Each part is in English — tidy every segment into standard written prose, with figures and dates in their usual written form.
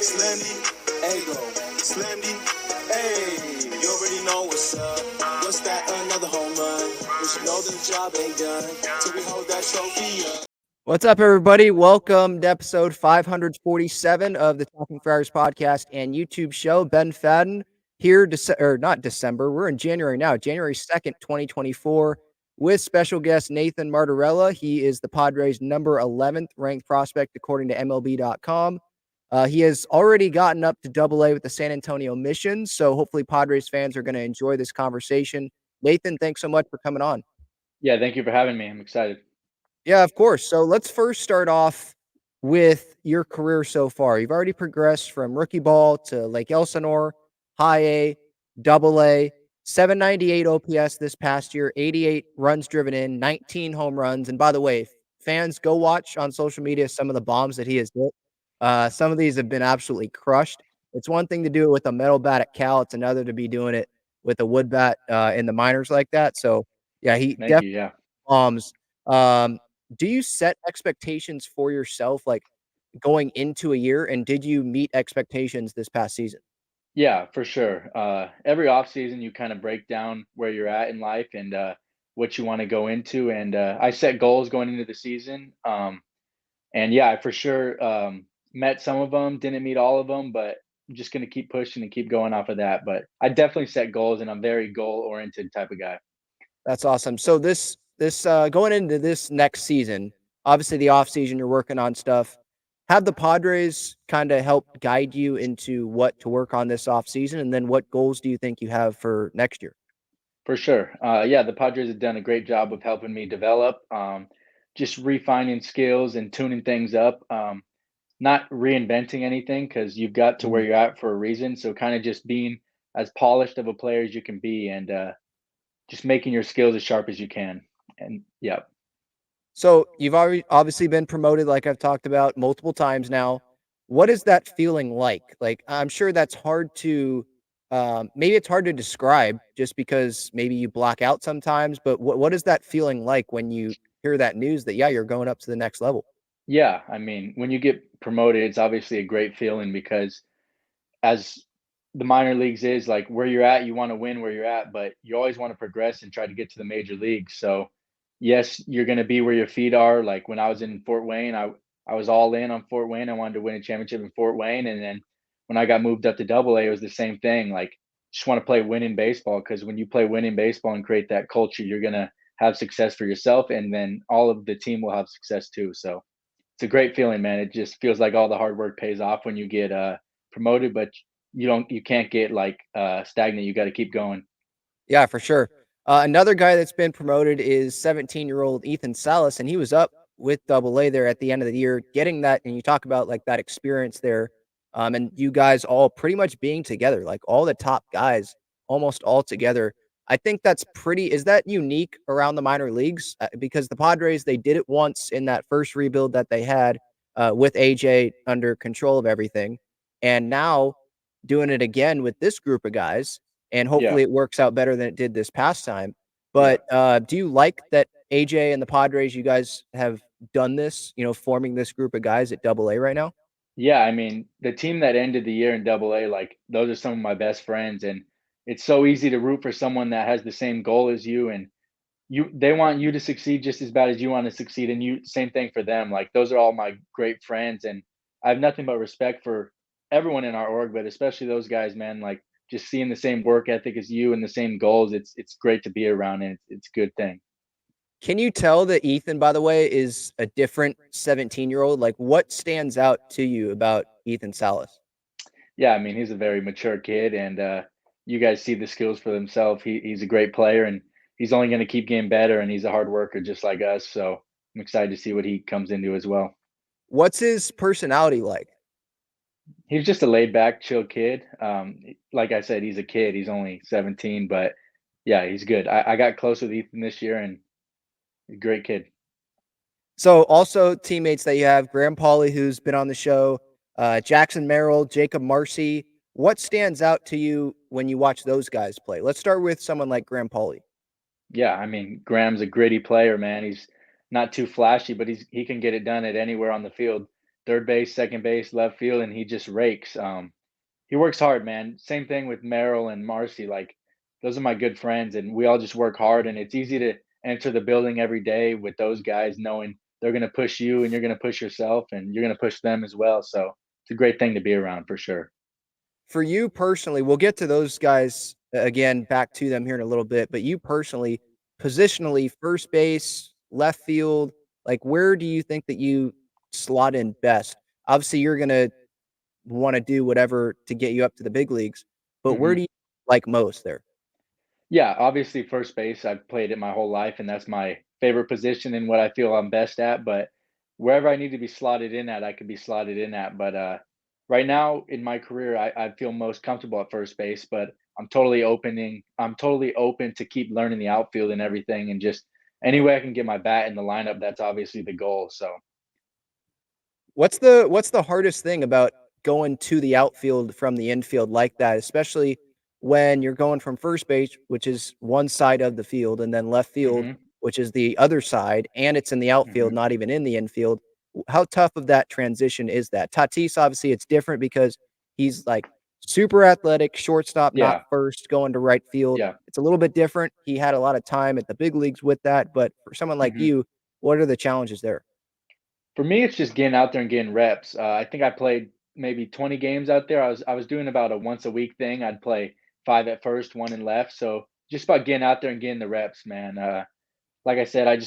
Slendy, Ego, Slendy, hey, you already know what's up. What's that? Another home run. But you know the job ain't done till we hold that trophy up. What's up, everybody? Welcome to episode 547 of the Talking Friars podcast and YouTube show. Ben Fadden here, not December. We're in January now, January 2nd, 2024, with special guest Nathan Martorella. He is the Padres' number 11th ranked prospect, according to MiLB.com. He has already gotten up to Double-A with the San Antonio Mission, so hopefully Padres fans are going to enjoy this conversation. Nathan, thanks so much for coming on. Yeah, thank you for having me. I'm excited. Yeah, of course. So let's first start off with your career so far. You've already progressed from rookie ball to Lake Elsinore, high A, Double-A, 798 OPS this past year, 88 runs driven in, 19 home runs. And by the way, fans, go watch on social media some of the bombs that he has hit. Some of these have been absolutely crushed. It's one thing to do it with a metal bat at Cal. It's another to be doing it with a wood bat in the minors like that. So, yeah, he Thank definitely you. Yeah. bombs. Do you set expectations for yourself, like, going into a year, and did you meet expectations this past season? Yeah, for sure. Every offseason, you kind of break down where you're at in life and what you want to go into. And I set goals going into the season. And yeah, I for sure met some of them, didn't meet all of them, but I'm just going to keep pushing and keep going off of that. But I definitely set goals, and I'm very goal oriented type of guy. That's awesome. So this going into this next season, obviously the off season you're working on stuff. Have the Padres kind of help guide you into what to work on this off season, and then what goals do you think you have for next year? For sure. Yeah, the Padres have done a great job of helping me develop, just refining skills and tuning things up. Not reinventing anything because you've got to where Mhm. you're at for a reason. So kind of just being as polished of a player as you can be and just making your skills as sharp as you can. And yeah. So you've already obviously been promoted, like I've talked about multiple times now. What is that feeling like? Like, I'm sure that's hard to, maybe it's hard to describe just because maybe you block out sometimes. But what is that feeling like when you hear that news that, yeah, you're going up to the next level? Yeah. I mean, when you get promoted, it's obviously a great feeling because as the minor leagues is like where you're at, you want to win where you're at, but you always want to progress and try to get to the major leagues. So, yes, you're going to be where your feet are. Like when I was in Fort Wayne, I was all in on Fort Wayne. I wanted to win a championship in Fort Wayne, and then when I got moved up to Double-A, it was the same thing. Like just want to play winning baseball because when you play winning baseball and create that culture, you're gonna have success for yourself, and then all of the team will have success too. So it's a great feeling, man. It just feels like all the hard work pays off when you get promoted, but you can't get like stagnant. You got to keep going. Yeah, for sure. Another guy that's been promoted is 17-year-old Ethan Salas, and he was up with Double-A there at the end of the year, getting that. And you talk about like that experience there, and you guys all pretty much being together, like all the top guys, almost all together. I think that's pretty. Is that unique around the minor leagues? Because the Padres, they did it once in that first rebuild that they had with AJ under control of everything, and now doing it again with this group of guys, and Yeah, hopefully it works out better than it did this past time. yeah. But do you like that AJ and the Padres, you guys have done this, forming this group of guys at Double-A right now? Yeah, I mean, the team that ended the year in Double-A, like those are some of my best friends, and it's so easy to root for someone that has the same goal as you, and they want you to succeed just as bad as you want to succeed, and you same thing for them. Like those are all my great friends, and I have nothing but respect for everyone in our org, but especially those guys, man. Like just seeing the same work ethic as you and the same goals, it's great to be around, and it's a good thing. Can you tell that Ethan, by the way, is a different 17-year-old? Like, what stands out to you about Ethan Salas? Yeah, I mean, he's a very mature kid, and you guys see the skills for himself. He's a great player, and he's only going to keep getting better. And he's a hard worker, just like us. So I'm excited to see what he comes into as well. What's his personality like? He's just a laid back, chill kid. Like I said, he's a kid. He's only 17, but yeah, he's good. I got close with Ethan this year, and a great kid. So also teammates that you have, Graham Pauley, who's been on the show, Jackson Merrill, Jakob Marsee. What stands out to you when you watch those guys play? Let's start with someone like Graham Pauley. Yeah, I mean, Graham's a gritty player, man. He's not too flashy, but he can get it done at anywhere on the field. third base, second base, left field, and he just rakes. He works hard, man. Same thing with Merrill and Marsee. Like those are my good friends, and we all just work hard. And it's easy to enter the building every day with those guys, knowing they're going to push you, and you're going to push yourself, and you're going to push them as well. So it's a great thing to be around for sure. For you personally, we'll get to those guys again, back to them here in a little bit, but you personally, positionally, first base, left field, like where do you think that you slot in best? Obviously, you're gonna want to do whatever to get you up to the big leagues, but where hmm do you like most there? Yeah, obviously first base. I've played it my whole life, and that's my favorite position and what I feel I'm best at. But wherever I need to be slotted in at, I could be slotted in at. But right now in my career, I feel most comfortable at first base. But I'm totally open to keep learning the outfield and everything, and just any way I can get my bat in the lineup. That's obviously the goal. So What's the hardest thing about going to the outfield from the infield like that, especially when you're going from first base, which is one side of the field, and then left field, hmm which is the other side, and it's in the outfield, hmm not even in the infield. How tough of that transition is that? Tatis, obviously, it's different because he's like super athletic, shortstop, not yeah, first, going to right field. yeah. It's a little bit different. He had a lot of time at the big leagues with that, but for someone like hmm you, what are the challenges there? For me, it's just getting out there and getting reps. I think I played maybe 20 games out there. I was doing about a once a week thing. I'd play 5 at first, 1 in left. So just about getting out there and getting the reps, man. Like I said, I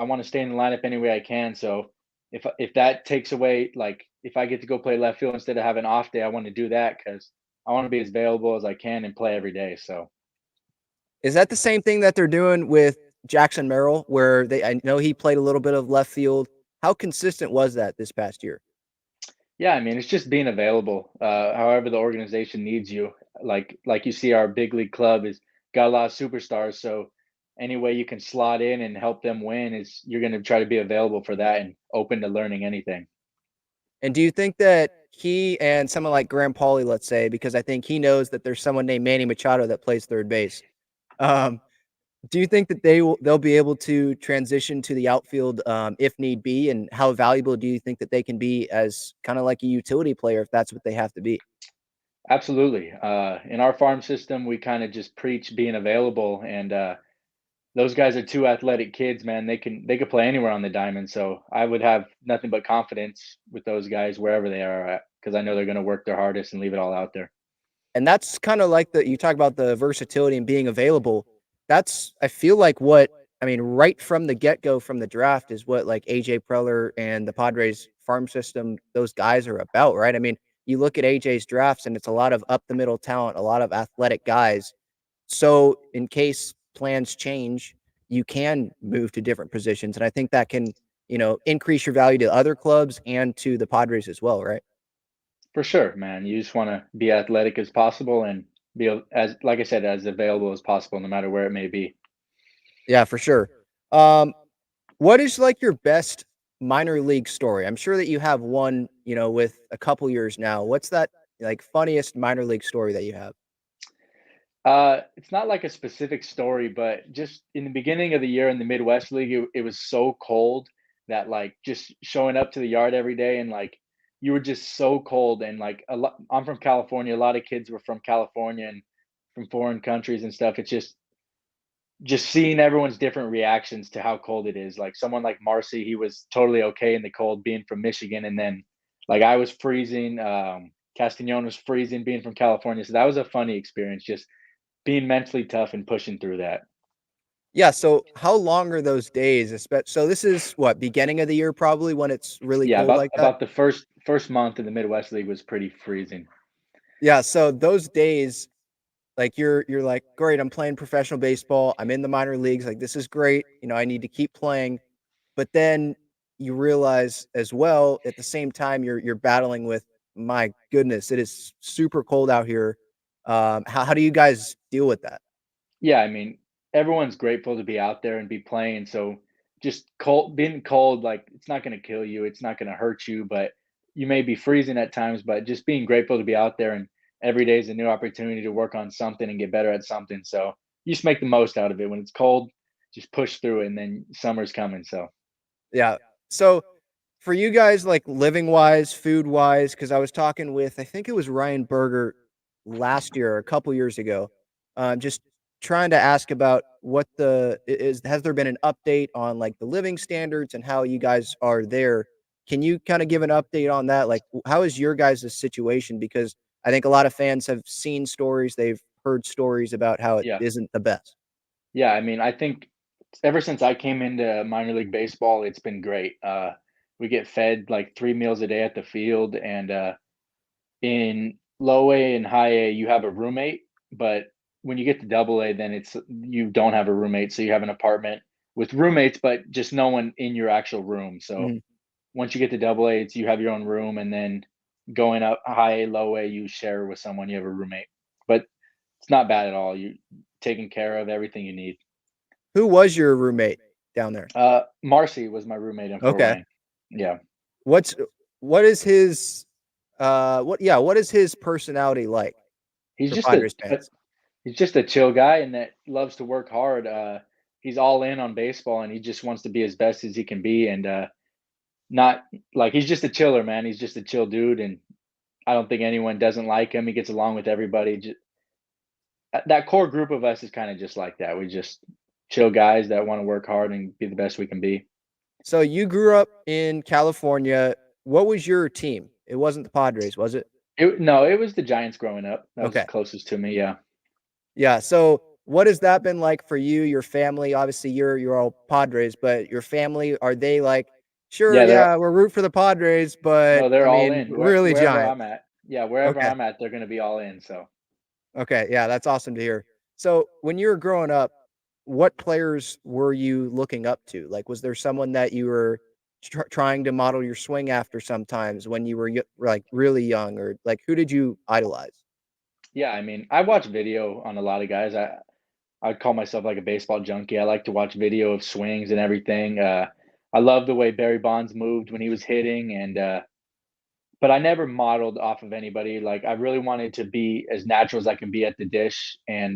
want to stay in the lineup any way I can. So if that takes away, like if I get to go play left field instead of having an off day, I want to do that because I want to be as available as I can and play every day. So Is that the same thing that they're doing with Jackson Merrill, where I know he played a little bit of left field. How consistent was that this past year? yeah, I mean, it's just being available. However, the organization needs you. Like you see, our big league club is got a lot of superstars. So any way you can slot in and help them win is you're going to try to be available for that and open to learning anything. And do you think that he and someone like Graham Pauley, let's say, because I think he knows that there's someone named Manny Machado that plays third base. Um, do you think that they'll be able to transition to the outfield if need be? And how valuable do you think that they can be as kind of like a utility player if that's what they have to be? Absolutely. In our farm system, we kind of just preach being available, and those guys are two athletic kids, man. They could play anywhere on the diamond. So I would have nothing but confidence with those guys wherever they are at because I know they're going to work their hardest and leave it all out there. And that's kinda like you talk about the versatility and being available. That's I feel like what I mean, right from the get-go from the draft is what, like, AJ Preller and the Padres farm system, those guys are about, right? I mean, you look at AJ's drafts, and it's a lot of up the middle talent, a lot of athletic guys. So, in case plans change, you can move to different positions, and I think that can, increase your value to other clubs and to the Padres as well, right? For sure, man. You just want to be athletic as possible and be as, like I said, as available as possible, no matter where it may be. Yeah, for sure. Um, what is like your best minor league story? I'm sure that you have one, with a couple years now. What's that like funniest minor league story that you have? It's not like a specific story, but just in the beginning of the year in the Midwest League, it was so cold that like just showing up to the yard every day and like you were just so cold and like a lot. I'm from California. A lot of kids were from California and from foreign countries and stuff. It's just seeing everyone's different reactions to how cold it is. Like someone like Marsee, he was totally okay in the cold being from Michigan, and then like I was freezing. Castagnon was freezing being from California, so that was a funny experience. Just being mentally tough and pushing through that. Yeah. So how long are those days? So this is what, beginning of the year, probably when it's really Yeah, cold about like that. about the first month in the Midwest League was pretty freezing. Yeah. So those days, like you're like, great, I'm playing professional baseball. I'm in the minor leagues. Like this is great. I need to keep playing. But then you realize as well at the same time you're battling with, my goodness, it is super cold out here. How do you guys deal with that? Yeah, I mean, everyone's grateful to be out there and be playing. So just cold, being cold, like it's not going to kill you, it's not going to hurt you, but you may be freezing at times. But just being grateful to be out there and every day is a new opportunity to work on something and get better at something. So you just make the most out of it. When it's cold, just push through it, and then summer's coming. So Yeah. So For you guys, like living wise, food wise, because I was talking with, I think it was Ryan Berger last year or a couple years ago, just trying to ask about what is. Has there been an update on like the living standards and how you guys are there? Can you kind of give an update on that? Like, how is your guys' situation? Because I think a lot of fans have seen stories, they've heard stories about how it Yeah. isn't the best. Yeah, I mean, I think ever since I came into minor league baseball, it's been great. We get fed like 3 meals a day at the field, and in low A and high A, you have a roommate, but when you get to double A, then it's you don't have a roommate, so you have an apartment with roommates, but just no one in your actual room. So Mhm. once you get to double A, it's you have your own room, and then going up high A, low A, you share with someone, you have a roommate. But it's not bad at all. You taken care of everything you need. Who was your roommate down there? Marsee was my roommate in Fort Okay. Wayne. Yeah. What's what is his what is his personality like He's for just a, Padres a fans? he's just a chill guy and that loves to work hard. He's all in on baseball and he just wants to be as best as he can be and not like he's just a chiller, man. He's just a chill dude and I don't think anyone doesn't like him. He gets along with everybody. That core group of us is kind of just like that. We just chill guys that want to work hard and be the best we can be. So you grew up in California. What was your team? It wasn't the Padres, was it? No, it was the Giants growing up. That was Okay. closest to me. Yeah. Yeah, so what has that been like for you, your family? Obviously, you're all Padres, but your family, are they like, "Sure, Yeah. yeah, we're root for the Padres, but, No, they're I all mean, in we're really wherever I'm Giants." at. Yeah, wherever Okay. I'm at, they're gonna be all in. So, Okay, yeah, that's awesome to hear. So, when you were growing up, what players were you looking up to? Like, was there someone that you were trying to model your swing after sometimes when you were like really young, or like who did you idolize? yeah, I mean, I watch video on a lot of guys. I'd call myself like a baseball junkie. I like to watch video of swings and everything. I love the way Barry Bonds moved when he was hitting, and but I never modeled off of anybody. Like I really wanted to be as natural as I can be at the dish. And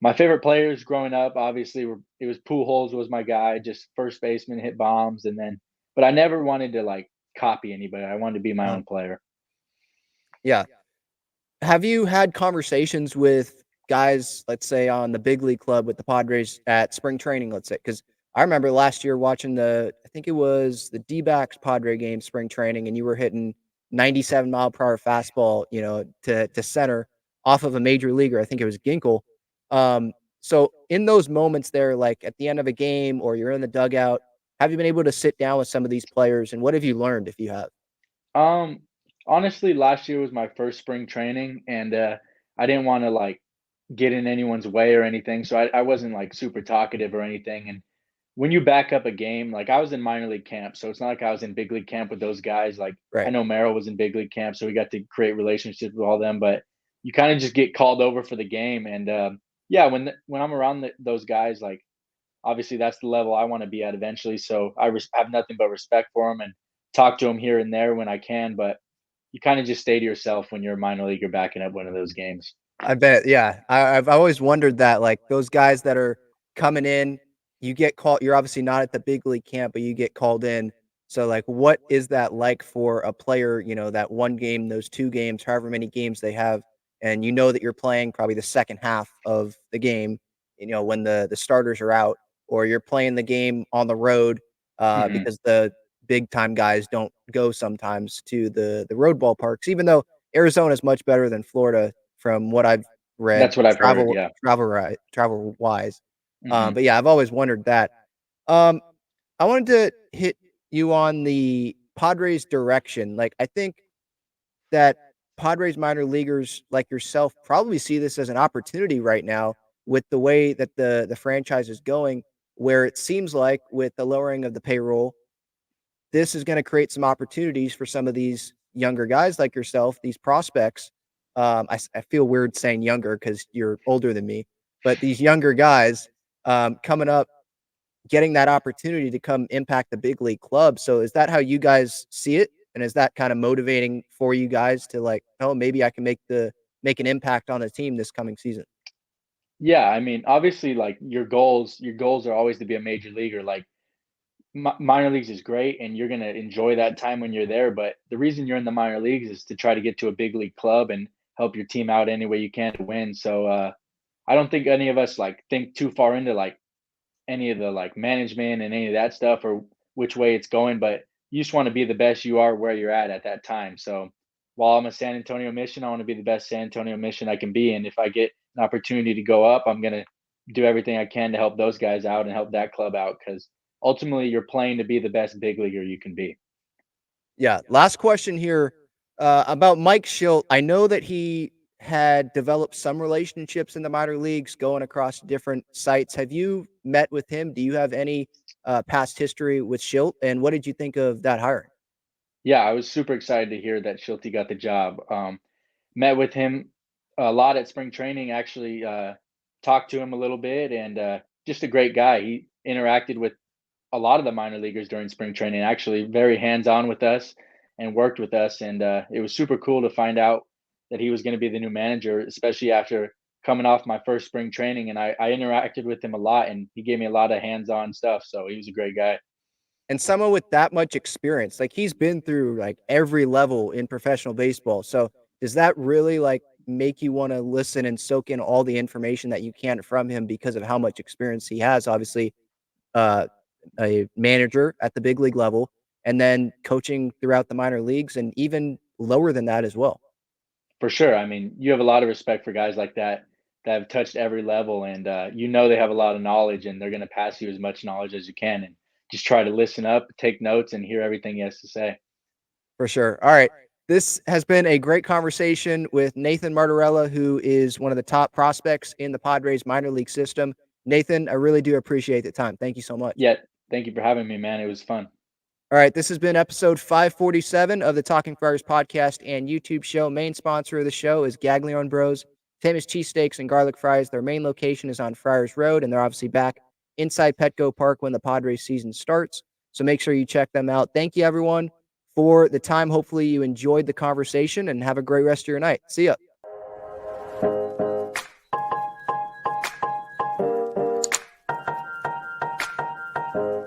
my favorite players growing up, obviously, it was Pujols was my guy, just first baseman, hit bombs, and then. But I never wanted to like copy anybody. I wanted to be my Uh, own player. yeah. Have you had conversations with guys, let's say on the big league club with the Padres at spring training, let's say? Because I remember last year watching I think it was the D-backs Padre game spring training, and you were hitting 97-mile-per-hour fastball, to center off of a major leaguer. I think it was Ginkle. So in those moments there, like at the end of a game or you're in the dugout, have you been able to sit down with some of these players, and what have you learned if you have? Um, Honestly, last year was my first spring training, and I didn't want to like get in anyone's way or anything, so I wasn't like super talkative or anything. And when you back up a game, like I was in minor league camp, so it's not like I was in big league camp with those guys. Like I Right. know Merrill was in big league camp, so we got to create relationships with all them. But you kind of just get called over for the game, and yeah, when I'm around those guys, like obviously that's the level I want to be at eventually. So have nothing but respect for them and talk to them here and there when I can. But you kind of just stay to yourself when you're a minor leaguer backing up one of those games. I bet, yeah. I've always wondered that, like, those guys that are coming in, you get called you're obviously not at the big league camp, but you get called in. So, like, what is that like for a player, that 1 game, those 2 games, however many games they have, and you know that you're playing probably the second half of the game, when the starters are out, or you're playing the game on the road, Hmm. because the big time guys don't go sometimes to the road ballparks, even though Arizona is much better than Florida from what I've read That's what I've heard. Yeah. travel wise. Hmm. But yeah, I've always wondered that. Um, I wanted to hit you on the Padres direction. Like, I think that Padres minor leaguers like yourself probably see this as an opportunity right now with the way that the franchise is going, where it seems like with the lowering of the payroll, this is going to create some opportunities for some of these younger guys like yourself, these prospects. I feel weird saying younger because you're older than me, but these younger guys coming up, getting that opportunity to come impact the big league club. So is that how you guys see it? And is that kind of motivating for you guys to like, oh, maybe I can make an impact on the team this coming season? Yeah. I mean, obviously, like your goals are always to be a major leaguer. Like minor leagues is great, and you're gonna enjoy that time when you're there. But the reason you're in the minor leagues is to try to get to a big league club and help your team out any way you can to win. So I don't think any of us like think too far into like any of the like management and any of that stuff or which way it's going, but you just want to be the best you are where you're at that time. So while I'm a San Antonio Mission, I want to be the best San Antonio Mission I can be. And if I get an opportunity to go up, I'm going to do everything I can to help those guys out and help that club out because ultimately you're playing to be the best big leaguer you can be. Yeah. Last question here about Mike Shildt. I know that he had developed some relationships in the minor leagues going across different sites. Have you met with him? Do you have any past history with Shildt? And what did you think of that hiring? Yeah, I was super excited to hear that Shilty got the job. Met with him a lot at spring training, actually talked to him a little bit, and just a great guy. He interacted with a lot of the minor leaguers during spring training, actually very hands-on with us and worked with us. And it was super cool to find out that he was going to be the new manager, especially after coming off my first spring training. And I interacted with him a lot, and he gave me a lot of hands-on stuff. So he was a great guy. And someone with that much experience, like he's been through like every level in professional baseball. So does that really like make you want to listen and soak in all the information that you can from him because of how much experience he has? Obviously, uh, a manager at the big league level, and then coaching throughout the minor leagues and even lower than that as well. For sure. I mean, you have a lot of respect for guys like that have touched every level, and they have a lot of knowledge, and they're going to pass you as much knowledge as you can, and just try to listen up, take notes, and hear everything he has to say. For sure. All right. This has been a great conversation with Nathan Martorella, who is one of the top prospects in the Padres minor league system. Nathan, I really do appreciate the time. Thank you so much. Yeah, thank you for having me, man. It was fun. All right, this has been episode 547 of the Talking Friars podcast and YouTube show. Main sponsor of the show is Gaglione Bros, famous cheesesteaks and garlic fries. Their main location is on Friars Road, and they're obviously back inside Petco Park when the Padres season starts. So make sure you check them out. Thank you, everyone, for the time. Hopefully you enjoyed the conversation, and have a great rest of your night. See ya.